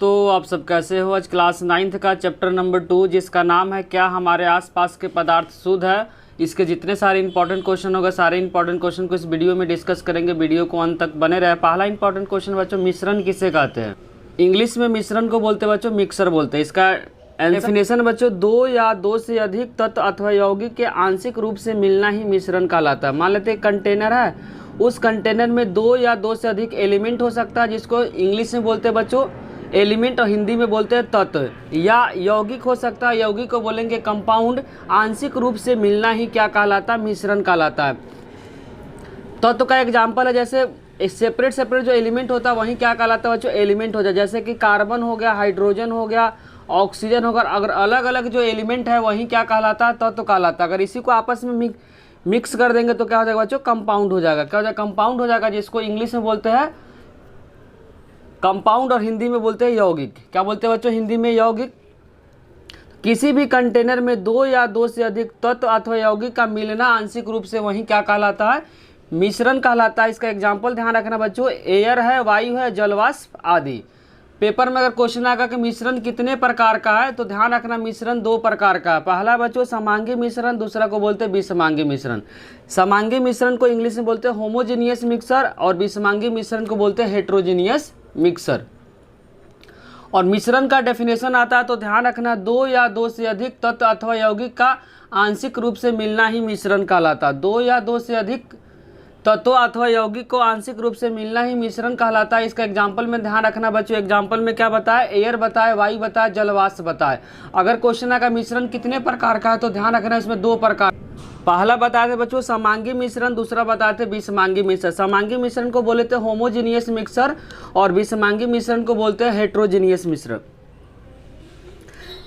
तो आप सब कैसे हो। आज क्लास 9th का चैप्टर नंबर 2 जिसका नाम है क्या हमारे आसपास के पदार्थ शुद्ध है। इसके जितने सारे इंपॉर्टेंट क्वेश्चन होगा सारे इंपॉर्टेंट क्वेश्चन को इस वीडियो में डिस्कस करेंगे। वीडियो को अंत तक बने रहे। पहला इंपॉर्टेंट क्वेश्चन बच्चों, मिश्रण किसे कहते हैं? इंग्लिश में मिश्रण को बोलते हैं बच्चों मिक्सर बोलते हैं। इसका डेफिनेशन बच्चों, दो या दो से अधिक तत्व अथवा यौगिक के आंशिक रूप से मिलना ही मिश्रण कहलाता है। मान लेते हैं कंटेनर है, उस कंटेनर में दो या दो से अधिक एलिमेंट हो सकता है जिसको इंग्लिश में बोलते हैं बच्चों एलिमेंट और हिंदी में बोलते हैं तत्व। या यौगिक हो सकता है, यौगिक को बोलेंगे कंपाउंड। आंशिक रूप से मिलना ही क्या कहलाता है? मिश्रण कहलाता है। तत्व का एग्जाम्पल है, जैसे सेपरेट सेपरेट जो एलिमेंट होता है वही क्या कहलाता है बच्चों? एलिमेंट हो जाए। जैसे कि कार्बन हो गया, हाइड्रोजन हो गया, ऑक्सीजन होगा। अगर अलग अलग जो एलिमेंट है वही क्या कहलाता है? तत्व कहलाता है। अगर इसी को आपस में मिक्स कर देंगे तो क्या हो जाएगा बच्चों? कंपाउंड हो जाएगा। क्या हो जाएगा? कंपाउंड हो जाएगा, जिसको इंग्लिश में बोलते हैं कंपाउंड और हिंदी में बोलते हैं यौगिक। क्या बोलते हैं बच्चों? हिंदी में यौगिक। किसी भी कंटेनर में दो या दो से अधिक तत्व अथवा यौगिक का मिलना आंशिक रूप से वही क्या कहलाता है? मिश्रण कहलाता है। इसका एग्जाम्पल ध्यान रखना बच्चों, एयर है, वायु है, जलवाष्प आदि। पेपर में अगर क्वेश्चन आएगा कि मिश्रण कितने प्रकार का है, तो ध्यान रखना मिश्रण दो प्रकार का है। पहला बच्चों समांगी मिश्रण, दूसरा को बोलते हैं विषमांगी मिश्रण। समांगी मिश्रण को इंग्लिश में बोलते हैं होमोजेनियस मिक्सर और विषमांगी मिश्रण को बोलते हैं हेट्रोजेनियस मिक्सर। और मिश्रण का डेफिनेशन आता है तो ध्यान रखना, दो या दो से अधिक तत्व अथवा यौगिक का आंशिक रूप से मिलना ही मिश्रण कहलाता है। दो या दो से अधिक तत्व अथवा यौगिक को आंशिक रूप से मिलना ही मिश्रण कहलाता है। इसका एग्जाम्पल में ध्यान रखना बच्चों, एग्जाम्पल में क्या बताए? एयर बताए, वायु बताए, जलवाष्प बताए। अगर क्वेश्चन आएगा मिश्रण कितने प्रकार का है तो ध्यान रखना इसमें दो प्रकार। पहला बताए थे बच्चों समांगी मिश्रण, दूसरा बताए थे विषमांगी मिश्रण। समांगी मिश्रण को बोले थे होमोजेनियस मिक्सर और विषमांगी मिश्रण को बोलते हैं हेट्रोजेनियस मिश्रण।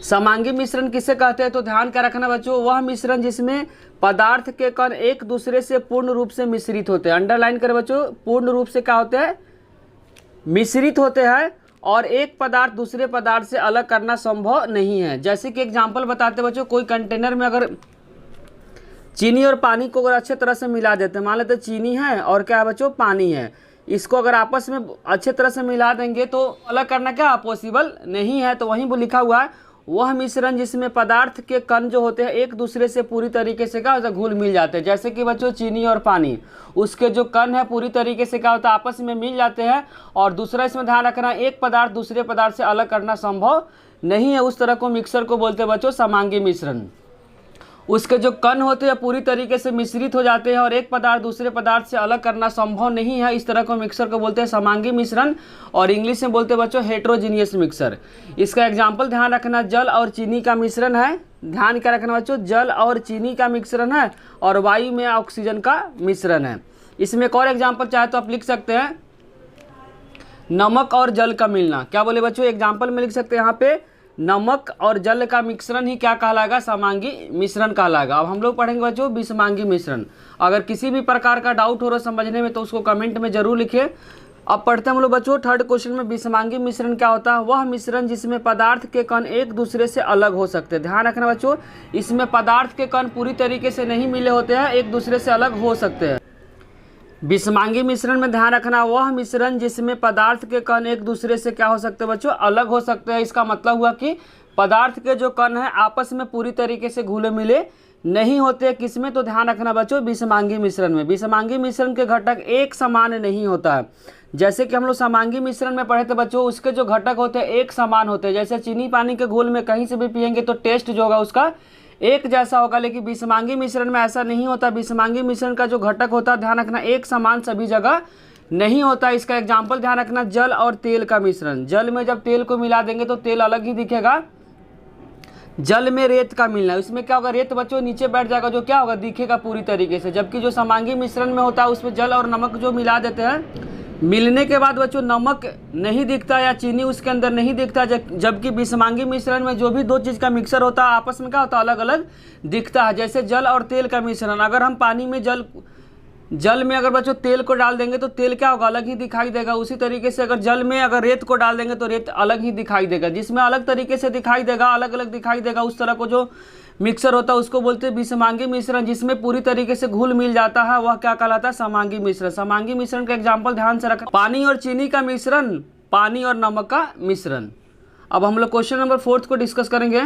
समांगी मिश्रण किसे कहते हैं तो ध्यान क्या रखना बच्चों, वह मिश्रण जिसमें पदार्थ के कण एक दूसरे से पूर्ण रूप से मिश्रित होते हैं। अंडरलाइन करें बच्चों, पूर्ण रूप से क्या होते हैं? मिश्रित होते हैं और एक पदार्थ दूसरे पदार्थ से अलग करना संभव नहीं है। जैसे कि एग्जाम्पल बताते बच्चों, कोई कंटेनर में अगर चीनी और पानी को अगर अच्छे तरह से मिला देते हैं, मान लेते चीनी है और क्या है बच्चों? पानी है। इसको अगर आपस में अच्छे तरह से मिला देंगे तो अलग करना क्या पॉसिबल नहीं है। तो वहीं वो लिखा हुआ है वह मिश्रण जिसमें पदार्थ के कण जो होते हैं एक दूसरे से पूरी तरीके से क्या होता है? घुल मिल जाते हैं। जैसे कि बच्चों चीनी और पानी, उसके जो कण है पूरी तरीके से क्या होता है? आपस में मिल जाते हैं। और दूसरा इसमें ध्यान रखना, एक पदार्थ दूसरे पदार्थ से अलग करना संभव नहीं है। उस तरह को मिक्सर को बोलते हैं बच्चों समांगी मिश्रण। उसके जो कण होते हैं पूरी तरीके से मिश्रित हो जाते हैं और एक पदार्थ दूसरे पदार्थ से अलग करना संभव नहीं है। इस तरह को मिक्सर को बोलते हैं समांगी मिश्रण और इंग्लिश में बोलते हैं बच्चों हेट्रोजीनियस मिक्सर। इसका एग्जाम्पल ध्यान रखना, जल और चीनी का मिश्रण है। ध्यान क्या रखना बच्चों, जल और चीनी का मिश्रण है और वायु में ऑक्सीजन का मिश्रण है। इसमें एक और एग्जाम्पल चाहे तो आप लिख सकते हैं, नमक और जल का मिलना। क्या बोले बच्चों? एग्जाम्पल में लिख सकते हैं यहाँ पे नमक और जल का मिश्रण ही क्या कहलाएगा? समांगी मिश्रण कहलाएगा। अब हम लोग पढ़ेंगे बच्चों विषमांगी मिश्रण। अगर किसी भी प्रकार का डाउट हो रहा समझने में तो उसको कमेंट में जरूर लिखिए। अब पढ़ते हैं हम लोग बच्चों थर्ड क्वेश्चन में, विषमांगी मिश्रण क्या होता है? वह मिश्रण जिसमें पदार्थ के कण एक दूसरे से अलग हो सकते हैं। ध्यान रखना बच्चों, इसमें पदार्थ के कण पूरी तरीके से नहीं मिले होते हैं, एक दूसरे से अलग हो सकते हैं। विषमांगी मिश्रण में ध्यान रखना, वह मिश्रण जिसमें पदार्थ के कण एक दूसरे से क्या हो सकते हैं बच्चों? अलग हो सकते हैं। इसका मतलब हुआ कि पदार्थ के जो कण हैं आपस में पूरी तरीके से घुले मिले नहीं होते। किसमें? तो ध्यान रखना बच्चों विषमांगी मिश्रण में। विषमांगी मिश्रण के घटक एक समान नहीं होता है। जैसे कि हम लोग समांगी मिश्रण में पढ़े थे बच्चों, उसके जो घटक होते हैं एक समान होते हैं। जैसे चीनी पानी के घोल में कहीं से भी पियेंगे तो टेस्ट जो होगा उसका एक जैसा होगा, लेकिन विषमांगी मिश्रण में ऐसा नहीं होता। विषमांगी मिश्रण का जो घटक होता है ध्यान रखना एक समान सभी जगह नहीं होता। इसका एग्जाम्पल ध्यान रखना, जल और तेल का मिश्रण। जल में जब तेल को मिला देंगे तो तेल अलग ही दिखेगा। जल में रेत का मिलना, इसमें क्या होगा? रेत बच्चों नीचे बैठ जाएगा, जो क्या होगा? दिखेगा पूरी तरीके से। जबकि जो समांगी मिश्रण में होता है उसमें जल और नमक जो मिला देते हैं, मिलने के बाद बच्चों नमक नहीं दिखता या चीनी उसके अंदर नहीं दिखता। जबकि विषमांगी मिश्रण में जो भी दो चीज़ का मिक्सर होता है आपस में क्या होता है? अलग अलग दिखता है। जैसे जल और तेल का मिश्रण, अगर हम पानी में जल में अगर बच्चों तेल को डाल देंगे तो तेल क्या होगा? अलग ही दिखाई देगा। उसी तरीके से अगर जल में अगर रेत को डाल देंगे तो रेत अलग ही दिखाई देगा। जिसमें अलग तरीके से दिखाई देगा, अलग अलग दिखाई देगा, उस तरह को जो मिक्सर होता है उसको बोलते हैं विषमांगी मिश्रण। जिसमें पूरी तरीके से घुल मिल जाता है वह क्या कहलाता है? समांगी मिश्रण। समांगी मिश्रण का एग्जाम्पल ध्यान से रखें, पानी और चीनी का मिश्रण, पानी और नमक का मिश्रण। अब हम लोग क्वेश्चन नंबर 4 को डिस्कस करेंगे।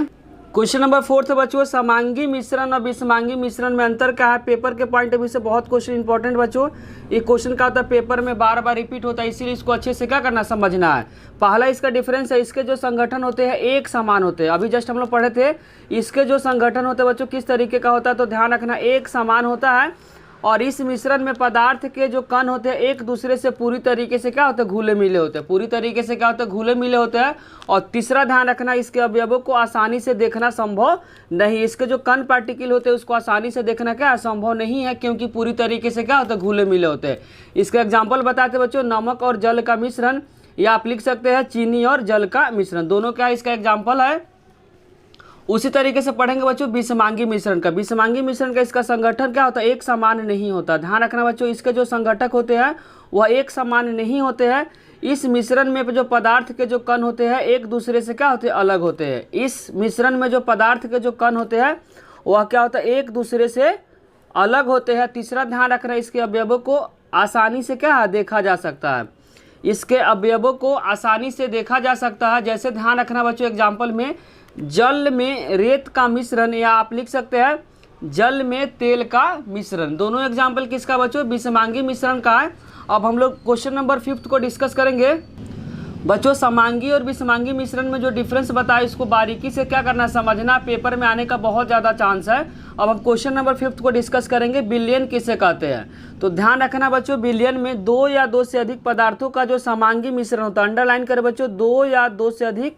क्वेश्चन नंबर 4 बच्चों, समांगी मिश्रण और विषमांगी मिश्रण में अंतर क्या है। पेपर के पॉइंट ऑफ व्यू से बहुत क्वेश्चन इंपॉर्टेंट बच्चों, ये क्वेश्चन का होता है पेपर में बार बार रिपीट होता है, इसीलिए इसको अच्छे से क्या करना, समझना है। पहला इसका डिफरेंस है, इसके जो संगठन होते हैं एक समान होते हैं। अभी जस्ट हम लोग पढ़े थे, इसके जो संगठन होते हैं बच्चों किस तरीके का होता है, तो ध्यान रखना एक समान होता है। और इस मिश्रण में पदार्थ के जो कण होते हैं एक दूसरे से पूरी तरीके से क्या होते हैं, घुले मिले होते हैं। पूरी तरीके से क्या होते हैं, घुले मिले होते हैं। और तीसरा ध्यान रखना, इसके अवयवों को आसानी से देखना संभव नहीं। इसके जो कण पार्टिकल होते हैं उसको आसानी से देखना क्या संभव नहीं है, क्योंकि पूरी तरीके से क्या होता है, घुले मिले होते हैं। इसका एग्जाम्पल बताते बच्चों, नमक और जल का मिश्रण, या आप लिख सकते हैं चीनी और जल का मिश्रण, दोनों क्या इसका एग्जाम्पल है। उसी तरीके से पढ़ेंगे बच्चों विषमांगी मिश्रण का। विषमांगी मिश्रण का इसका संगठन क्या होता है, एक समान नहीं होता। ध्यान रखना बच्चों, इसके जो संगठक होते हैं वह एक समान नहीं होते हैं। इस मिश्रण में जो पदार्थ के जो कण होते हैं एक दूसरे से क्या होते हैं, अलग होते हैं। इस मिश्रण में जो पदार्थ के जो कण होते हैं वह क्या होता है, एक दूसरे से अलग होते हैं। तीसरा ध्यान रखना, इसके अवयवों को आसानी से क्या देखा जा सकता है। इसके अवयवों को आसानी से देखा जा सकता है। जैसे ध्यान रखना बच्चों, एग्जाम्पल में जल में रेत का मिश्रण, या आप लिख सकते हैं जल में तेल का मिश्रण, दोनों एग्जाम्पल किसका बच्चों, विषमांगी मिश्रण का है। अब हम लोग क्वेश्चन नंबर 5 को डिस्कस करेंगे। बच्चों समांगी और विषमांगी मिश्रण में जो डिफरेंस बताया इसको बारीकी से क्या करना, समझना, पेपर में आने का बहुत ज़्यादा चांस है। अब हम क्वेश्चन नंबर 5 को डिस्कस करेंगे, विलयन किसे कहते हैं। तो ध्यान रखना बच्चों, विलयन में दो या दो से अधिक पदार्थों का जो समांगी मिश्रण होता है, अंडरलाइन करें बच्चों, दो या दो से अधिक,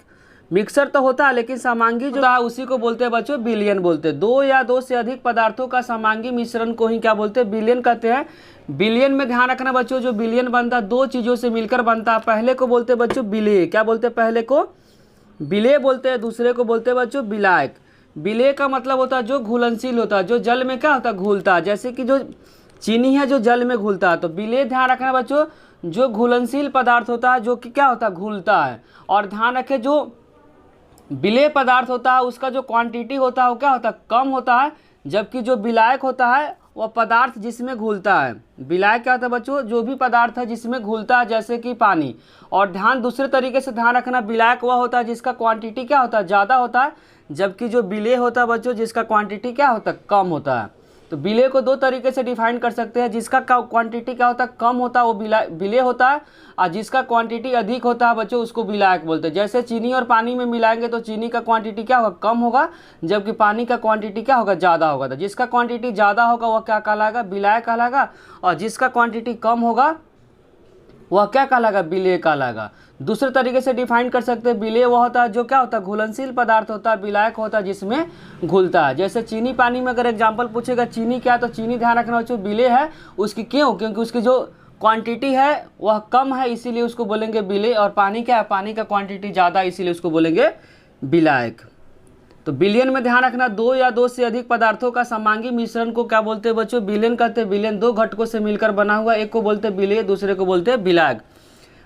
मिक्सर तो होता है लेकिन समांगी जो है उसी को बोलते हैं बच्चों विलयन बोलते हैं। दो या दो से अधिक पदार्थों का समांगी मिश्रण को ही क्या बोलते हैं, विलयन कहते हैं। विलयन में ध्यान रखना बच्चों, जो विलयन बनता है दो चीज़ों से मिलकर बनता है। पहले को बोलते हैं बच्चों विलेय, क्या बोलते हैं, पहले को विलेय बोलते हैं, दूसरे को बोलते हैं बच्चों विलायक। विलेय का मतलब होता है जो घुलनशील होता है, जो जल में क्या होता है, घुलता है। जैसे कि जो चीनी है जो जल में घुलता है, तो विलेय ध्यान रखना बच्चों जो घुलनशील पदार्थ होता है जो कि क्या होता है, घुलता है। और ध्यान रखें जो विलेय पदार्थ होता है उसका जो क्वांटिटी होता है वो क्या होता है, कम होता है। जबकि जो विलायक होता है वह पदार्थ जिसमें घुलता है। विलायक क्या होता है बच्चों, जो भी पदार्थ है जिसमें घुलता है, जैसे कि पानी। और ध्यान दूसरे तरीके से ध्यान रखना, विलायक वह होता है जिसका क्वांटिटी क्या होता है, ज़्यादा होता है। जबकि जो विलेय होता है बच्चों जिसका क्वांटिटी क्या होता है, कम होता है। तो विलेय को दो तरीके से डिफाइन कर सकते हैं, जिसका क्वांटिटी क्या होता है, कम होता है वो विलेय होता है, और जिसका क्वांटिटी अधिक होता है बच्चों उसको विलायक बोलते हैं। जैसे चीनी और पानी में मिलाएंगे तो चीनी का क्वांटिटी क्या होगा, कम होगा, जबकि पानी का क्वांटिटी क्या होगा, ज़्यादा होगा। तो जिसका क्वांटिटी ज़्यादा होगा वह क्या कहलाएगा, विलायक कहलाएगा, और जिसका क्वांटिटी कम होगा वह क्या कहलाएगा, विलेय कहलाएगा। दूसरे तरीके से डिफाइन कर सकते हैं, विलेय वह होता है जो क्या होता है, घुलनशील पदार्थ होता है, विलायक होता है जिसमें घुलता है। जैसे चीनी पानी में अगर एग्जांपल पूछेगा चीनी क्या, तो चीनी ध्यान रखना बच्चों विलेय है। उसकी क्यों, क्योंकि उसकी जो क्वांटिटी है वह कम है इसीलिए उसको बोलेंगे विलेय। और पानी क्या है, पानी का क्वांटिटी ज़्यादा इसीलिए उसको बोलेंगे विलायक। तो विलयन में ध्यान रखना, दो या दो से अधिक पदार्थों का समांगी मिश्रण को क्या बोलते हैं बच्चों, विलयन कहते हैं। विलयन दो घटकों से मिलकर बना हुआ, एक को बोलते हैं विलेय, दूसरे को बोलते हैं विलायक।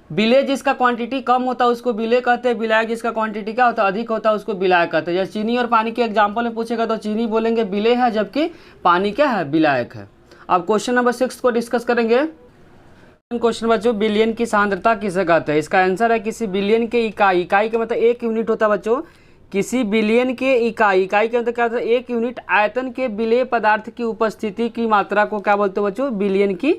विलेय जिसका क्वांटिटी कम होता है उसको विलेय कहते हैं, विलायक जिसका क्वांटिटी क्या होता है, अधिक होता है उसको विलायक कहते हैं। जैसे चीनी और पानी के एग्जाम्पल में पूछेगा तो चीनी बोलेंगे विलेय है, जबकि पानी क्या है, विलायक है। अब क्वेश्चन नंबर 6 को डिस्कस करेंगे। क्वेश्चन बच्चों, बिलियन की सांद्रता किसे कहते हैं। इसका आंसर है किसी बिलियन के इकाई, इकाई का मतलब एक यूनिट होता है बच्चों। किसी बिलियन के इकाई, इकाई के मतलब क्या होता है, एक यूनिट आयतन के विलेय पदार्थ की उपस्थिति की मात्रा को क्या बोलते हैं बच्चों, बिलियन की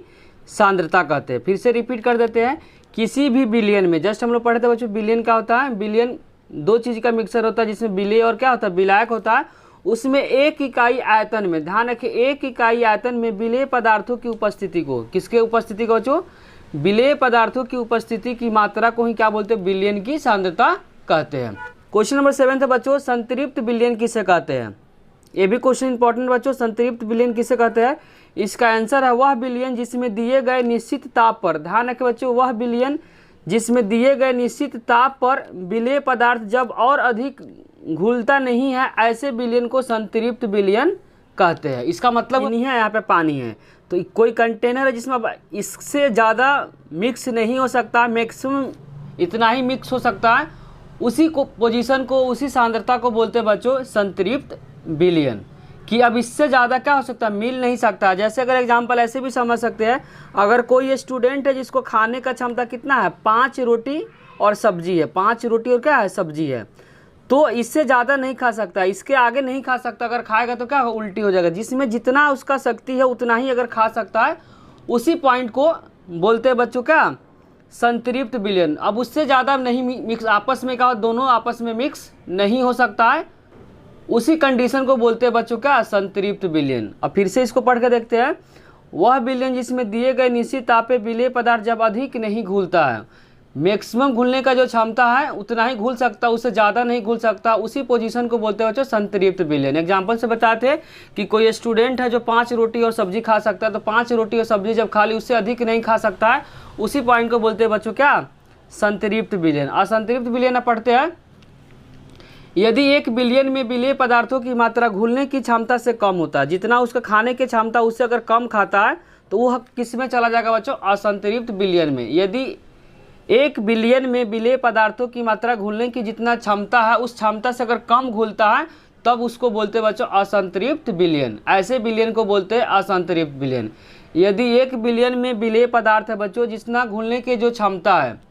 सांद्रता कहते हैं। फिर से रिपीट कर देते हैं, किसी भी बिलियन में, जस्ट हम लोग पढ़े थे बच्चों बिलियन क्या होता है, बिलियन दो चीज़ का मिक्सर होता है जिसमें विलेय और क्या होता है, विलायक होता है। उसमें एक इकाई आयतन में, ध्यान रखें, एक इकाई आयतन में विलेय पदार्थों की उपस्थिति को, किसके उपस्थिति को बच्चों, विलेय पदार्थों की उपस्थिति की मात्रा को ही क्या बोलते हैं, बिलियन की सांद्रता कहते हैं। क्वेश्चन नंबर 7 है बच्चों, संतृप्त विलयन किसे कहते हैं। ये भी क्वेश्चन इंपॉर्टेंट बच्चों, संतृप्त विलयन किसे कहते हैं। इसका आंसर है वह विलयन जिसमें दिए गए निश्चित ताप पर, ध्यान रखें बच्चों, वह विलयन जिसमें दिए गए निश्चित ताप पर विलेय पदार्थ जब और अधिक घुलता नहीं है, ऐसे विलयन को संतृप्त विलयन कहते हैं। इसका मतलब नहीं है यहाँ पे पानी है तो कोई कंटेनर है जिसमें इससे ज़्यादा मिक्स नहीं हो सकता, मैक्सिमम इतना ही मिक्स हो सकता है, उसी को पोजीशन को, उसी सांद्रता को बोलते हैं बच्चों संतृप्त विलयन। कि अब इससे ज़्यादा क्या हो सकता है, मिल नहीं सकता। जैसे अगर एग्जांपल ऐसे भी समझ सकते हैं, अगर कोई स्टूडेंट है जिसको खाने का क्षमता कितना है, 5 रोटी और सब्जी है, 5 रोटी और क्या है, सब्जी है। तो इससे ज़्यादा नहीं खा सकता, इसके आगे नहीं खा सकता। अगर खाएगा तो क्या होगा, उल्टी हो जाएगा। जिसमें जितना उसका शक्ति है उतना ही अगर खा सकता है, उसी पॉइंट को बोलते हैं बच्चों क्या, संतृप्त विलयन। अब उससे ज़्यादा नहीं मिक्स आपस में क्या, दोनों आपस में मिक्स नहीं हो सकता है, उसी कंडीशन को बोलते हैं बच्चों क्या, संतृप्त विलयन। अब फिर से इसको पढ़ के देखते हैं। वह विलयन जिसमें दिए गए निश्चित ताप पे विलेय पदार्थ जब अधिक नहीं घुलता है, मैक्सिमम घुलने का जो क्षमता है उतना ही घुल सकता, उससे ज़्यादा नहीं घुल सकता, उसी पोजीशन को बोलते हैं बच्चों संतृप्त विलयन। एग्जाम्पल से बताते हैं कि कोई स्टूडेंट है जो 5 रोटी और सब्जी खा सकता है, तो 5 रोटी और सब्जी जब खा ली उससे अधिक नहीं खा सकता है, उसी पॉइंट को बोलते हैं बच्चों क्या, संतृप्त विलयन। असंतृप्त विलयन पढ़ते हैं। यदि 1 बिलियन में विलेय पदार्थों की मात्रा घुलने की क्षमता से कम होता है, जितना उसका खाने की क्षमता उससे अगर कम खाता है तो वह किस में चला जाएगा बच्चों, असंतृप्त विलयन में। यदि 1 बिलियन में विलेय पदार्थों की मात्रा घुलने की जितना क्षमता है उस क्षमता से अगर कम घुलता है तब उसको बोलते हैं बच्चों असंतृप्त विलयन। ऐसे विलयन को बोलते हैं असंतृप्त विलयन। यदि 1 बिलियन में विलेय पदार्थ है बच्चों जितना घुलने की जो क्षमता है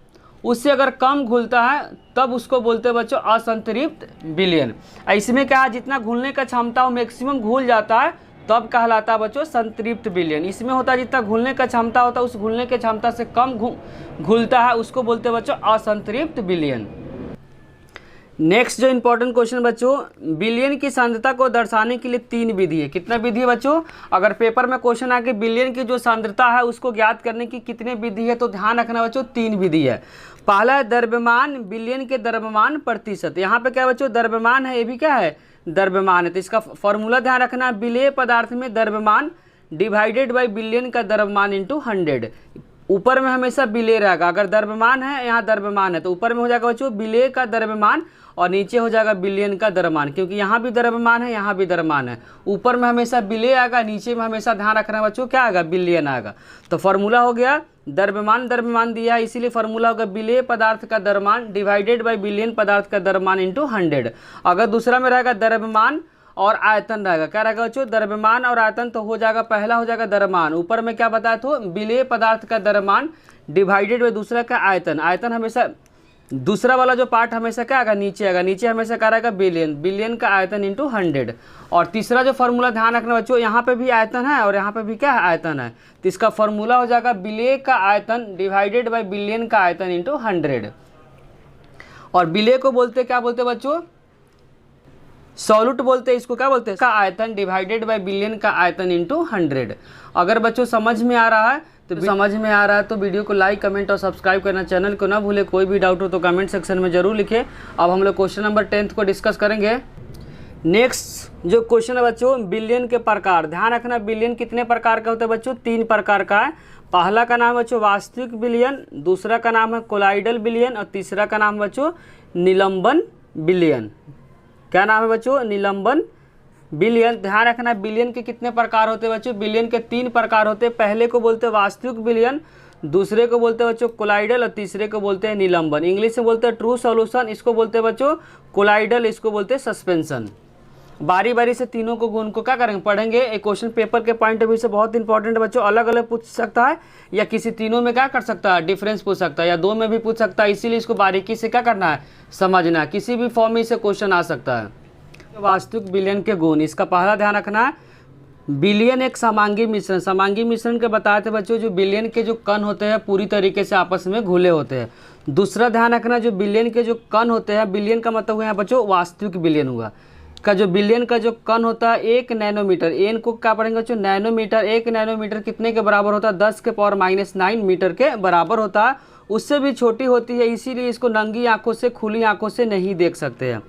उससे अगर कम घुलता है तब उसको बोलते हैं बच्चों असंतृप्त विलयन। इसमें क्या है, जितना घुलने का क्षमता वो मैक्सिमम घुल जाता है तब कहलाता है बच्चों संतृप्त विलयन। इसमें होता है जितना घुलने का क्षमता होता है उस घुलने के क्षमता से कम घुलता है, उसको बोलते हैं बच्चों असंतृप्त विलयन। नेक्स्ट जो इंपॉर्टेंट क्वेश्चन बच्चों, बिलियन की सांद्रता को दर्शाने के लिए 3 विधि है। कितना विधि है बच्चों, अगर पेपर में क्वेश्चन आके बिलियन की जो सांद्रता है उसको ज्ञात करने की कितने विधि है, तो ध्यान रखना बच्चों 3 विधि है। पहला है द्रव्यमान बिलियन के द्रव्यमान प्रतिशत। यहाँ पे क्या है बच्चों, द्रव्यमान है, ये भी क्या है, द्रव्यमान है। तो इसका फॉर्मूला ध्यान रखना, विलेय पदार्थ में द्रव्यमान डिवाइडेड बाई बिलियन का द्रव्यमान इंटू 100। ऊपर में हमेशा विलेय रहेगा, अगर द्रव्यमान है यहाँ द्रव्यमान है तो ऊपर में हो जाएगा बच्चों विलेय का द्रव्यमान और नीचे हो जाएगा बिलियन का द्रव्यमान, क्योंकि यहाँ भी द्रव्यमान है यहाँ भी द्रव्यमान है। ऊपर में हमेशा विलेय आएगा, नीचे में हमेशा ध्यान रखना बच्चों क्या आएगा, बिलियन आएगा। तो फॉर्मूला हो गया, द्रव्यमान दिया है इसीलिए फॉर्मूला होगा विलेय पदार्थ का द्रव्यमान डिवाइडेड बाई बिलियन पदार्थ का द्रव्यमान इंटू 100। अगर दूसरा में रहेगा द्रव्यमान और आयतन रहेगा, क्या रहेगा बच्चों, द्रव्यमान और आयतन, तो हो जाएगा पहला हो जाएगा द्रव्यमान, ऊपर में क्या बताया तो विलेय पदार्थ का द्रव्यमान डिवाइडेड बाई दूसरा का आयतन। आयतन हमेशा दूसरा वाला जो पार्ट हमेशा क्या आएगा, नीचे आएगा, नीचे हमेशा क्या रहेगा, बिलियन का आयतन इंटू 100। और तीसरा जो फॉर्मूला ध्यान रखना बच्चों, यहाँ पे भी आयतन है और यहाँ पे भी क्या है, आयतन है, तो इसका फॉर्मूला हो जाएगा विलेय का आयतन डिवाइडेड बाई बिलियन का आयतन इंटू 100। और विलेय को बोलते क्या बोलते बच्चों, सॉल्यूट बोलते हैं, इसको क्या बोलते हैं, का आयतन डिवाइडेड बाय बिलियन का आयतन इंटू 100। अगर बच्चों समझ में आ रहा है तो वीडियो को लाइक कमेंट और सब्सक्राइब करना, चैनल को ना भूले। कोई भी डाउट हो तो कमेंट सेक्शन में जरूर लिखें। अब हम लोग क्वेश्चन नंबर 10 को डिस्कस करेंगे। नेक्स्ट जो क्वेश्चन है बच्चों, बिलियन के प्रकार। ध्यान रखना बिलियन कितने प्रकार का होता है बच्चों, 3 प्रकार का है। पहला का नाम है बच्चों वास्तविक बिलियन, दूसरा का नाम है कोलाइडल बिलियन और तीसरा का नाम है बच्चों निलंबन बिलियन। क्या नाम है बच्चों, निलंबन बिलियन। ध्यान रखना बिलियन के कितने प्रकार होते हैं बच्चों, बिलियन के 3 प्रकार होते हैं। पहले को बोलते हैं वास्तविक बिलियन, दूसरे को बोलते हैं बच्चों कोलाइडल और तीसरे को बोलते हैं निलंबन। इंग्लिश में बोलते हैं ट्रू सॉल्यूशन, इसको बोलते हैं बच्चों कोलाइडल, इसको बोलते हैं सस्पेंशन। बारी बारी से तीनों को गुण को क्या करेंगे, पढ़ेंगे। एक क्वेश्चन पेपर के पॉइंट ऑफ व्यू से बहुत इंपॉर्टेंट बच्चों, अलग अलग पूछ सकता है या किसी तीनों में क्या कर सकता है, डिफरेंस पूछ सकता है, या 2 में भी पूछ सकता है। इसीलिए इसको बारीकी से क्या करना है, समझना है। किसी भी फॉर्म में इसे क्वेश्चन आ सकता है। वास्तविक बिलियन के गुण, इसका पहला ध्यान रखना है बिलियन एक समांगी मिश्रण। समांगी मिश्रण के बताए थे बच्चों, जो बिलियन के जो कण होते हैं पूरी तरीके से आपस में घुले होते हैं। दूसरा ध्यान रखना, जो बिलियन के जो कण होते हैं, बिलियन का मतलब हुआ है बच्चों वास्तविक बिलियन हुआ का, जो बिलियन का जो कण होता है 1 नैनोमीटर, एन को क्या पढ़ेंगे बच्चों, नैनोमीटर। 1 नैनोमीटर कितने के बराबर होता है, 10 के पावर -9 मीटर के बराबर होता है। उससे भी छोटी होती है, इसीलिए इसको नंगी आंखों से खुली आंखों से नहीं देख सकते हैं।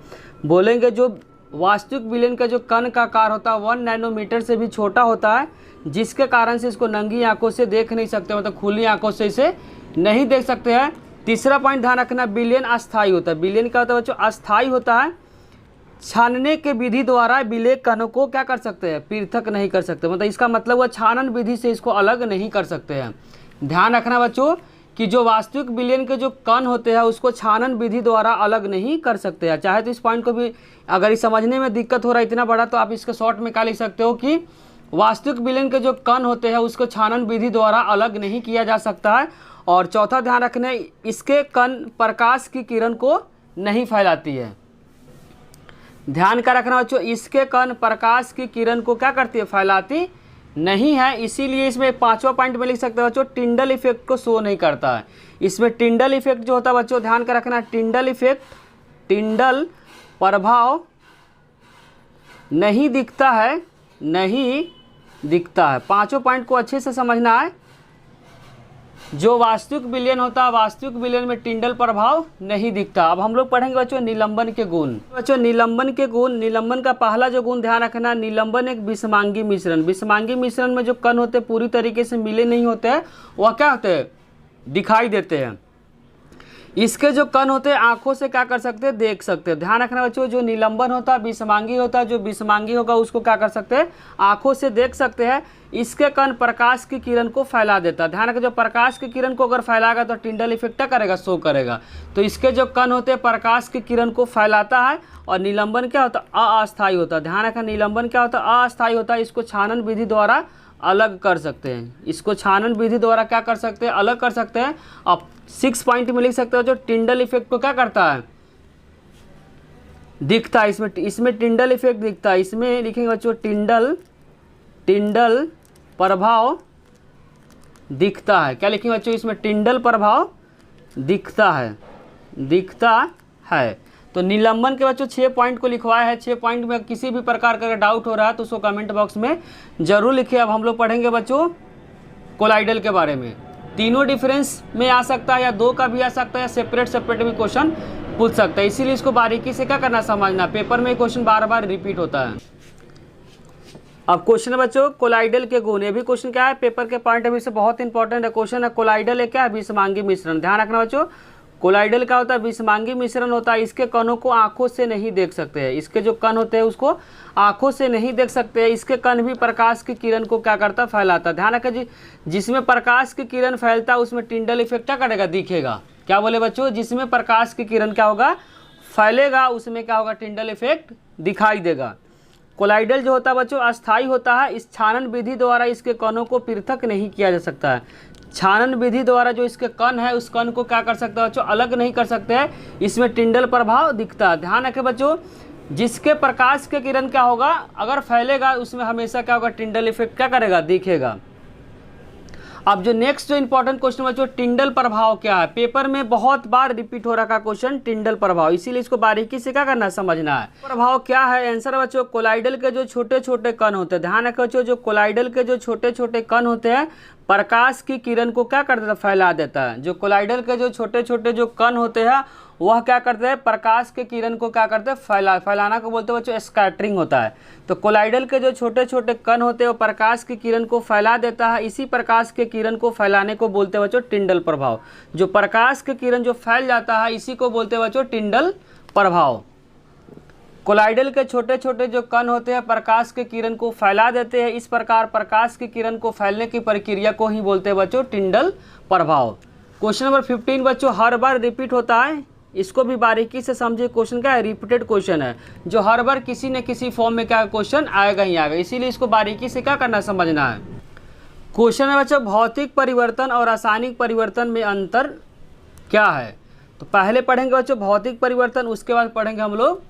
बोलेंगे जो वास्तविक बिलियन का जो कण का आकार होता है 1 नैनोमीटर से भी छोटा होता है, जिसके कारण से इसको नंगी आंखों से देख नहीं सकते, मतलब खुली आंखों से इसे नहीं देख सकते हैं। तीसरा पॉइंट ध्यान रखना, बिलियन अस्थायी होता है। बिलियन क्या होता है बच्चों, अस्थायी होता है। छानने के विधि द्वारा विलेय कणों को क्या कर सकते हैं, पृथक नहीं कर सकते, मतलब इसका मतलब वह छानन विधि से इसको अलग नहीं कर सकते हैं। ध्यान रखना बच्चों कि जो वास्तविक बिलियन के जो कण होते हैं उसको छानन विधि द्वारा अलग नहीं कर सकते हैं। चाहे तो इस पॉइंट को भी अगर इस समझने में दिक्कत हो रहा है इतना बड़ा, तो आप इसके शॉर्ट में क्या लिख सकते हो कि वास्तविक बिलियन के जो कण होते हैं उसको छानन विधि द्वारा अलग नहीं किया जा सकता है। और चौथा ध्यान रखना, इसके कण प्रकाश की किरण को नहीं फैलाती है। ध्यान का रखना बच्चों, इसके कण प्रकाश की किरण को क्या करती है, फैलाती नहीं है। इसीलिए इसमें 5वां पॉइंट में लिख सकते हैं बच्चों, टिंडल इफेक्ट को शो नहीं करता है। इसमें टिंडल इफेक्ट जो होता है बच्चों, ध्यान का रखना, टिंडल इफेक्ट, टिंडल प्रभाव नहीं दिखता है, नहीं दिखता है। 5वें पॉइंट को अच्छे से समझना है। जो वास्तविक विलयन होता है, वास्तविक विलयन में टिंडल प्रभाव नहीं दिखता। अब हम लोग पढ़ेंगे बच्चों निलंबन के गुण। बच्चों निलंबन के गुण, निलंबन का पहला जो गुण ध्यान रखना, निलंबन एक विषमांगी मिश्रण। विषमांगी मिश्रण में जो कण होते हैं पूरी तरीके से मिले नहीं होते हैं, वह क्या होते हैं, दिखाई देते हैं। इसके जो कण होते हैं आंखों से क्या कर सकते हैं, देख सकते हैं। ध्यान रखना बच्चों, जो निलंबन होता है विषमांगी होता है, जो विषमांगी होगा उसको क्या कर सकते हैं, आंखों से देख सकते हैं। इसके कण प्रकाश की किरण को फैला देता है। ध्यान रखना, जो प्रकाश की किरण को अगर फैलाएगा तो टिंडल इफेक्ट क्या करेगा, शो करेगा। तो इसके जो कण होते हैं प्रकाश की किरण को फैलाता है। और निलंबन क्या होता है, अस्थायी होता है। ध्यान रखना, निलंबन क्या होता है, अस्थायी होता है। इसको छानन विधि द्वारा अलग कर सकते हैं। इसको छानन विधि द्वारा क्या कर सकते हैं, अलग कर सकते हैं। अब 6 पॉइंट में लिख सकते हो, जो टिंडल इफेक्ट को क्या करता है, दिखता है। इसमें टिंडल इफेक्ट दिखता है। इसमें लिखेंगे बच्चों टिंडल प्रभाव दिखता है। क्या लिखेंगे बच्चों, इसमें टिंडल प्रभाव दिखता है। तो निलंबन के बच्चों 6 पॉइंट को लिखवाया है। 6 पॉइंट में किसी भी प्रकार का डाउट हो रहा है तो उसको कमेंट बॉक्स में जरूर लिखिए। अब हम लोग पढ़ेंगे बच्चों कोलाइडल के बारे में। तीनों डिफरेंस में आ सकता है, या 2 का भी आ सकता है, या सेपरेट भी क्वेश्चन पूछ सकता है। इसीलिए इसको बारीकी से क्या करना, समझना। पेपर में क्वेश्चन बार बार रिपीट होता है। अब क्वेश्चन है बच्चों कोलाइडल के गुण। ये भी क्वेश्चन क्या है, पेपर के पॉइंट ऑफ व्यू से बहुत इंपॉर्टेंट है क्वेश्चन है। कोलाइडल है क्या है, विषमांगी मिश्रण। ध्यान रखना बच्चों, कोलाइडल क्या होता है, विषमांगी मिश्रण होता है। इसके कणों को आंखों से नहीं देख सकते हैं। इसके जो कण होते हैं उसको आंखों से नहीं देख सकते हैं। इसके कण भी प्रकाश की किरण को क्या करता है, फैलाता है। ध्यान रखें जी, जिसमें प्रकाश की किरण फैलता है उसमें टिंडल इफेक्ट क्या करेगा, दिखेगा। क्या बोले बच्चों, जिसमें प्रकाश की किरण क्या होगा, फैलेगा, उसमें क्या होगा, टिंडल इफेक्ट दिखाई देगा। कोलाइडल जो होता है बच्चों अस्थायी होता है। इस छानन विधि द्वारा इसके कणों को पृथक नहीं किया जा सकता है। छानन विधि द्वारा जो इसके कण है उस कण को क्या कर सकते हैं बच्चों, अलग नहीं कर सकते हैं। इसमें टिंडल प्रभाव दिखता है। ध्यान रखें बच्चों, जिसके प्रकाश के किरण क्या होगा, अगर फैलेगा उसमें हमेशा क्या होगा, टिंडल इफेक्ट क्या करेगा, दिखेगा। अब जो नेक्स्ट जो इंपॉर्टेंट क्वेश्चन बच्चों, टिंडल प्रभाव क्या है। पेपर में बहुत बार रिपीट हो रहा है क्वेश्चन टिंडल प्रभाव, इसीलिए इसको बारीकी से क्या करना, समझना है। प्रभाव क्या है, आंसर बच्चों कोलाइडल के जो छोटे छोटे कण होते हैं। ध्यान रखो बच्चों, जो कोलाइडल के जो छोटे छोटे कण होते हैं प्रकाश की किरण को क्या कर देता है, फैला देता है। जो कोलाइडल के जो छोटे छोटे जो कण होते हैं वह क्या करते हैं, प्रकाश के किरण को क्या करते हैं, फैलाना को बोलते हैं बच्चों स्कैटरिंग होता है। तो कोलाइडल के जो छोटे छोटे कण होते हैं वो प्रकाश की किरण को फैला देता है। इसी प्रकाश के किरण को फैलाने को बोलते हैं बच्चों टिंडल प्रभाव। जो प्रकाश के किरण जो फैल जाता है इसी को बोलते हैं बच्चों टिंडल प्रभाव। कोलाइडल के छोटे छोटे जो कण होते हैं प्रकाश के किरण को फैला देते हैं। इस प्रकार प्रकाश की किरण को फैलने की प्रक्रिया को ही बोलते हैं बच्चों टिंडल प्रभाव। क्वेश्चन नंबर 15 बच्चों हर बार रिपीट होता है, इसको भी बारीकी से समझे। क्वेश्चन क्या है, रिपीटेड क्वेश्चन है, जो हर बार किसी न किसी फॉर्म में क्या क्वेश्चन आएगा ही आएगा, इसीलिए इसको बारीकी से क्या करना, समझना है। क्वेश्चन है बच्चों भौतिक परिवर्तन और रासायनिक परिवर्तन में अंतर क्या है। तो पहले पढ़ेंगे बच्चों भौतिक परिवर्तन, उसके बाद पढ़ेंगे हम लोग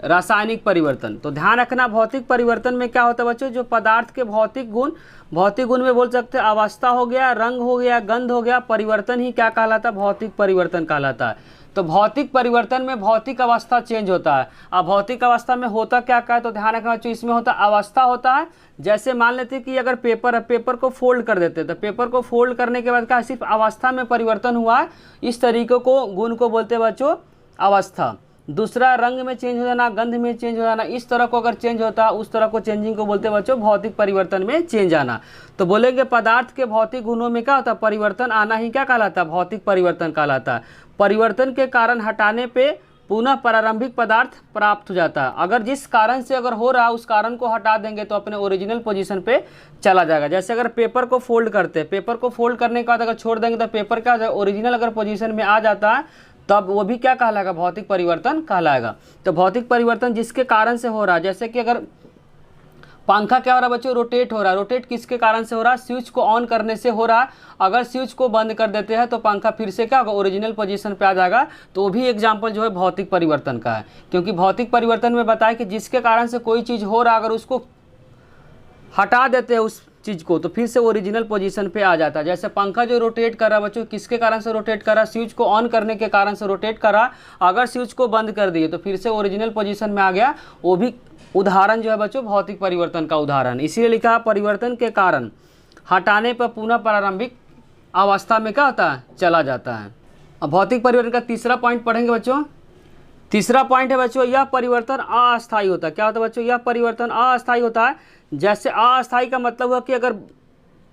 रासायनिक परिवर्तन। तो ध्यान रखना भौतिक परिवर्तन में क्या होता है बच्चों, जो पदार्थ के भौतिक गुण में बोल सकते हैं अवस्था हो गया, रंग हो गया, गंध हो गया, परिवर्तन ही क्या कहलाता है, भौतिक परिवर्तन कहलाता है। तो भौतिक परिवर्तन में भौतिक अवस्था चेंज होता है। अब भौतिक अवस्था में होता क्या है, तो ध्यान रखना बच्चों इसमें होता अवस्था होता है। जैसे मान लेते कि अगर पेपर है, पेपर को फोल्ड कर देते, तो पेपर को फोल्ड करने के बाद क्या सिर्फ अवस्था में परिवर्तन हुआ है, इस तरीके को गुण को बोलते हैं बच्चों अवस्था। दूसरा रंग में चेंज हो जाना, गंध में चेंज हो जाना, इस तरह को अगर चेंज होता है उस तरह को चेंजिंग को बोलते हैं बच्चों भौतिक परिवर्तन में चेंज आना। तो बोलेंगे पदार्थ के भौतिक गुणों में क्या होता है, परिवर्तन आना ही क्या कहलाता है, भौतिक परिवर्तन कहलाता है। परिवर्तन के कारण हटाने पे पुनः प्रारंभिक पदार्थ प्राप्त हो जाता है। अगर जिस कारण से अगर हो रहा है उस कारण को हटा देंगे तो अपने ओरिजिनल पोजीशन पे चला जाएगा। जैसे अगर पेपर को फोल्ड करते हैं, पेपर को फोल्ड करने के बाद अगर छोड़ देंगे तो पेपर क्या हो जाएगा, ओरिजिनल अगर पोजीशन में आ जाता है तब वो भी क्या कहलाएगा, भौतिक परिवर्तन कहलाएगा। तो भौतिक परिवर्तन जिसके कारण से हो रहा है, जैसे कि अगर पंखा क्या हो रहा है बच्चों, रोटेट हो रहा है। रोटेट किसके कारण से हो रहा है, स्विच को ऑन करने से हो रहा है। अगर स्विच को बंद कर देते हैं तो पंखा फिर से क्या होगा, ओरिजिनल पोजीशन पे आ जाएगा। तो वो भी एग्जांपल जो है भौतिक परिवर्तन का है, क्योंकि भौतिक परिवर्तन में बताया कि जिसके कारण से कोई चीज़ हो रहा है, अगर उसको हटा देते हैं उस चीज़ को तो फिर से ओरिजिनल पोजीशन पे आ जाता है। जैसे पंखा जो रोटेट कर रहा है बच्चों, किसके कारण से रोटेट कर रहा है, स्विच को ऑन करने के कारण से रोटेट कर रहा। अगर स्विच को बंद कर दिए तो फिर से ओरिजिनल पोजीशन में आ गया। वो भी उदाहरण जो है बच्चों भौतिक परिवर्तन का उदाहरण। इसीलिए लिखा परिवर्तन के कारण हटाने पर पुनः प्रारंभिक अवस्था में क्या होता है, चला जाता है। अब भौतिक परिवर्तन का तीसरा पॉइंट पढ़ेंगे बच्चों। तीसरा पॉइंट है बच्चों, यह परिवर्तन अस्थायी होता है। क्या होता है बच्चों, यह परिवर्तन अस्थायी होता है। जैसे अस्थायी का मतलब हुआ कि अगर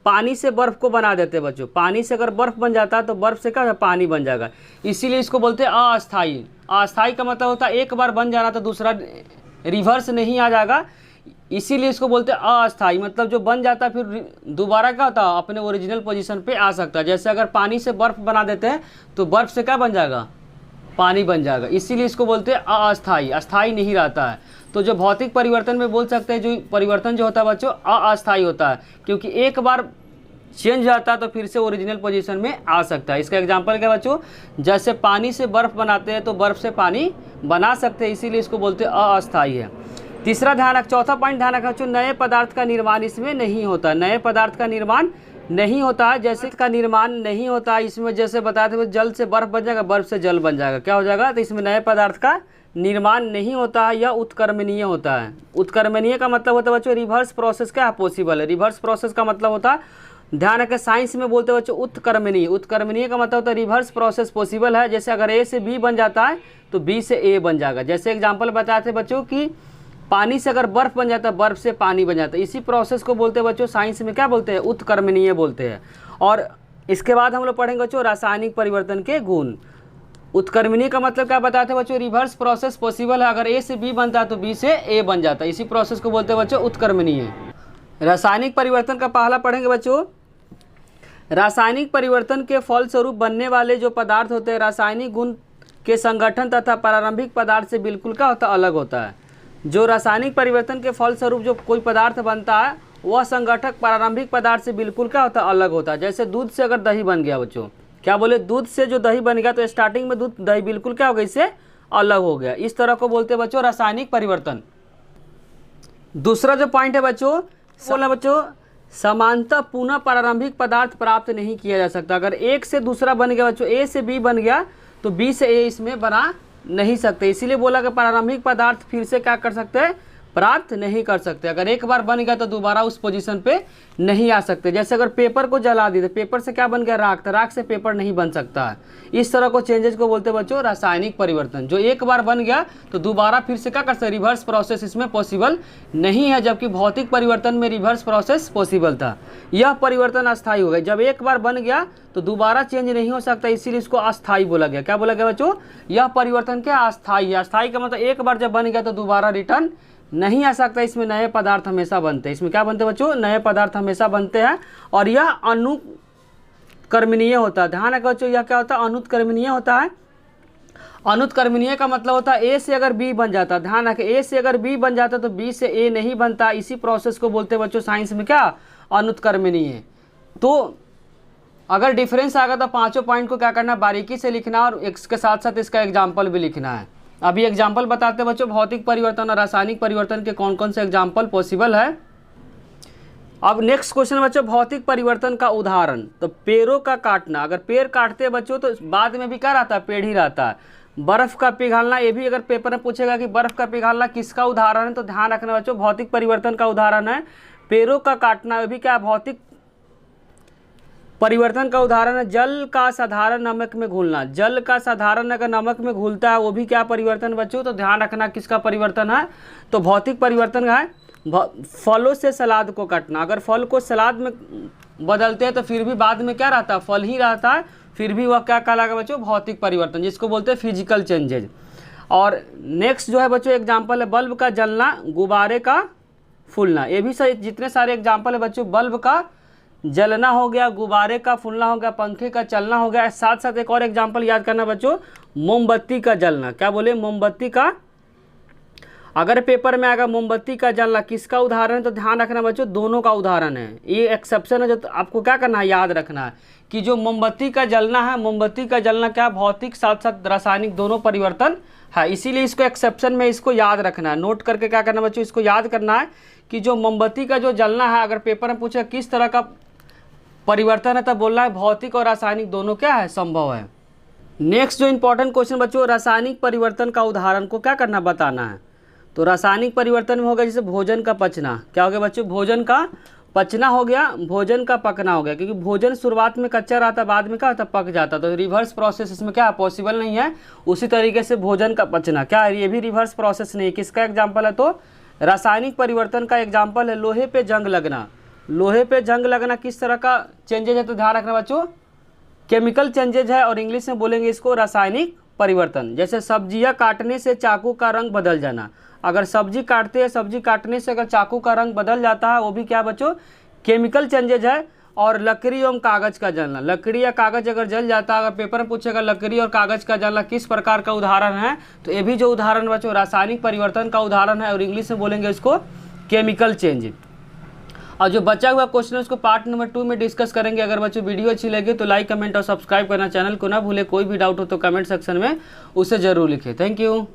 पानी से बर्फ को बना देते हैं बच्चों, पानी से अगर बर्फ बन जाता है तो बर्फ से क्या पानी बन जाएगा, इसीलिए इसको बोलते हैं अस्थायी। अस्थायी का मतलब होता है एक बार बन जाना तो दूसरा रिवर्स नहीं आ जाएगा, इसीलिए इसको बोलते हैं अस्थायी। मतलब जो बन जाता है फिर दोबारा क्या होता है, अपने ओरिजिनल पोजीशन पे आ सकता है। जैसे अगर पानी से बर्फ बना देते हैं तो बर्फ से क्या बन जाएगा, पानी बन जाएगा, इसीलिए इसको बोलते हैं अस्थायी। अस्थायी नहीं रहता है। तो जो भौतिक परिवर्तन में बोल सकते हैं, जो परिवर्तन जो होता है बच्चों अस्थायी होता है, क्योंकि एक बार चेंज जाता है तो फिर से ओरिजिनल पोजीशन में आ सकता है। इसका एग्जांपल क्या बच्चों, जैसे पानी से बर्फ बनाते हैं तो बर्फ से पानी बना सकते हैं, इसीलिए इसको बोलते हैं अस्थायी है। तीसरा ध्यान रख, चौथा पॉइंट ध्यान रखना बच्चों, नए पदार्थ का निर्माण इसमें नहीं होता। नए पदार्थ का निर्माण नहीं होता है। जैसे का निर्माण नहीं होता है इसमें, जैसे बताए थे जल से बर्फ बन जाएगा, बर्फ से जल बन जाएगा, क्या हो जाएगा, तो इसमें नए पदार्थ का निर्माण नहीं होता है। यह उत्क्रमणीय होता है। उत्क्रमणीय का मतलब होता है बच्चों रिवर्स प्रोसेस क्या पॉसिबल है। रिवर्स प्रोसेस का मतलब होता है, ध्यान रखें साइंस में बोलते हैं बच्चों उत्क्रमणीय। उत्क्रमणीय का मतलब होता है रिवर्स प्रोसेस पॉसिबल है। जैसे अगर ए से बी बन जाता है तो बी से ए बन जाएगा। जैसे एग्जाम्पल बताए थे बच्चों कि पानी से अगर बर्फ बन जाता है, बर्फ से पानी बन जाता है। इसी प्रोसेस को बोलते हैं बच्चों साइंस में क्या बोलते हैं, उत्क्रमणीय बोलते हैं। और इसके बाद हम लोग पढ़ेंगे बच्चों रासायनिक परिवर्तन के गुण। उत्क्रमणीय का मतलब क्या बताते हैं बच्चों, रिवर्स प्रोसेस पॉसिबल है। अगर ए से बी बनता है तो बी से ए बन जाता है। इसी प्रोसेस को बोलते हैं बच्चों उत्क्रमणीय। रासायनिक परिवर्तन का पहला पढ़ेंगे बच्चों, रासायनिक परिवर्तन के फलस्वरूप बनने वाले जो पदार्थ होते हैं रासायनिक गुण के संगठन तथा प्रारंभिक पदार्थ से बिल्कुल क्या होता है, अलग होता है। जो रासायनिक परिवर्तन के फलस्वरूप जो कोई पदार्थ बनता है वह संगठक प्रारंभिक पदार्थ से बिल्कुल क्या होता है, अलग होता है। जैसे दूध से अगर दही बन गया बच्चों, क्या बोले, दूध से जो दही बन गया तो स्टार्टिंग में दूध दही बिल्कुल क्या हो गया, इससे अलग हो गया। इस तरह को बोलते हैं बच्चों रासायनिक परिवर्तन। दूसरा जो पॉइंट है बच्चों, बोलना बच्चों समानतः पुनः प्रारंभिक पदार्थ प्राप्त नहीं किया जा सकता। अगर एक से दूसरा बन गया बच्चों, ए से बी बन गया तो बी से ए इसमें बना नहीं सकते। इसीलिए बोला कि प्रारंभिक पदार्थ फिर से क्या कर सकते हैं, प्राप्त नहीं कर सकते। अगर एक बार बन गया तो दोबारा उस पोजीशन पे नहीं आ सकते। जैसे अगर पेपर को जला दी तो पेपर से क्या बन गया, राख, तो राख से पेपर नहीं बन सकता है। इस तरह को चेंजेस को बोलते हैं बच्चों रासायनिक परिवर्तन। जो एक बार बन गया तो दोबारा फिर से क्या कर सकते, रिवर्स प्रोसेस इसमें पॉसिबल नहीं है, जबकि भौतिक परिवर्तन में रिवर्स प्रोसेस पॉसिबल था। यह परिवर्तन अस्थायी हो गया। जब एक बार बन गया तो दोबारा चेंज नहीं हो सकता, इसीलिए इसको अस्थायी बोला गया। क्या बोला गया बच्चों, यह परिवर्तन क्या अस्थायी है। अस्थायी का मतलब एक बार जब बन गया तो दोबारा रिटर्न नहीं आ सकता। इसमें नए पदार्थ हमेशा बनते हैं। इसमें क्या बनते हैं बच्चों, नए पदार्थ हमेशा बनते हैं। और यह अनुत्क्रमणीय होता है। ध्यान रखो बच्चों, यह क्या होता है, अनुत्क्रमणीय होता है। अनुत्क्रमणीय का मतलब होता है ए से अगर बी बन जाता, ध्यान रखें ए से अगर बी बन जाता तो बी से ए नहीं बनता। इसी प्रोसेस को बोलते हैं बच्चों साइंस में क्या, अनुत्क्रमणीय। तो अगर डिफरेंस आ गया तो पांचों पॉइंट को क्या करना, बारीकी से लिखना और इसके साथ साथ इसका एग्जाम्पल भी लिखना है। अभी एग्जाम्पल बताते हैं बच्चों भौतिक परिवर्तन और रासायनिक परिवर्तन के कौन कौन से एग्जाम्पल पॉसिबल है। अब नेक्स्ट क्वेश्चन बच्चों, भौतिक परिवर्तन का उदाहरण। तो पेड़ों का काटना, अगर पेड़ काटते हैं बच्चों तो बाद में भी क्या रहता है, पेड़ ही रहता है। बर्फ का पिघलना, ये भी अगर पेपर में पूछेगा कि बर्फ का पिघलना किसका उदाहरण है, तो ध्यान रखना बच्चों भौतिक परिवर्तन का उदाहरण है। पेड़ों का काटना ये भी क्या भौतिक परिवर्तन का उदाहरण है। जल का साधारण नमक में घुलना, जल का साधारण अगर नमक में घुलता है वो भी क्या परिवर्तन बच्चों, तो ध्यान रखना किसका परिवर्तन है, तो भौतिक परिवर्तन का है। फलों से सलाद को काटना, अगर फल को सलाद में बदलते हैं तो फिर भी बाद में क्या रहता है, फल ही रहता है, फिर भी वह क्या कहलाएगा बच्चों, भौतिक परिवर्तन, जिसको बोलते हैं फिजिकल चेंजेज। और नेक्स्ट जो है बच्चों एग्जाम्पल है बल्ब का जलना, गुब्बारे का फूलना। ये भी सही, जितने सारे एग्जाम्पल है बच्चों, बल्ब का जलना हो गया, गुब्बारे का फूलना हो गया, पंखे का चलना हो गया। साथ साथ एक और एग्जाम्पल याद करना बच्चों, मोमबत्ती का जलना। क्या बोले, मोमबत्ती का अगर पेपर में आएगा मोमबत्ती का जलना किसका उदाहरण है, तो ध्यान रखना बच्चों दोनों का उदाहरण है। ये एक्सेप्शन है जो आपको क्या करना है, याद रखना है कि जो मोमबत्ती का जलना है, मोमबत्ती का जलना क्या भौतिक साथ साथ रासायनिक दोनों परिवर्तन है, इसीलिए इसको एक्सेप्शन में इसको याद रखना है। नोट करके क्या करना बच्चों, इसको याद करना है कि जो मोमबत्ती का जो जलना है, अगर पेपर में पूछे किस तरह का परिवर्तन है, तब बोलना है भौतिक और रासायनिक दोनों क्या है, संभव है। नेक्स्ट जो इंपॉर्टेंट क्वेश्चन बच्चों, रासायनिक परिवर्तन का उदाहरण को क्या करना, बताना है। तो रासायनिक परिवर्तन में होगा जैसे भोजन का पचना, क्या हो गया बच्चों, भोजन का पचना हो गया, भोजन का पकना हो गया, क्योंकि भोजन शुरुआत में कच्चा रहता, बाद में क्या होता, पक जाता, तो रिवर्स प्रोसेस इसमें क्या पॉसिबल नहीं है। उसी तरीके से भोजन का पचना क्या है, ये भी रिवर्स प्रोसेस नहीं है। किसका एग्जाम्पल है, तो रासायनिक परिवर्तन का एग्जाम्पल है लोहे पे जंग लगना। लोहे पे जंग लगना किस तरह का चेंजेज है, तो ध्यान रखना बच्चों केमिकल चेंजेज है, और इंग्लिश में बोलेंगे इसको रासायनिक परिवर्तन। जैसे सब्जियां काटने से चाकू का रंग बदल जाना, अगर सब्जी काटते हैं, सब्जी काटने से अगर चाकू का रंग बदल जाता है, वो भी क्या बच्चों केमिकल चेंजेज है। और लकड़ी एवं कागज का जलना, लकड़ी या कागज अगर जल जाता है, अगर पेपर में पूछेगा लकड़ी और कागज का जलना किस प्रकार का उदाहरण है, तो ये भी जो उदाहरण बच्चों रासायनिक परिवर्तन का उदाहरण है, और इंग्लिश में बोलेंगे इसको केमिकल चेंज। और जो बचा हुआ क्वेश्चन है उसको पार्ट नंबर 2 में डिस्कस करेंगे। अगर बच्चों वीडियो अच्छी लगे तो लाइक कमेंट और सब्सक्राइब करना, चैनल को ना भूले। कोई भी डाउट हो तो कमेंट सेक्शन में उसे जरूर लिखें। Thank you.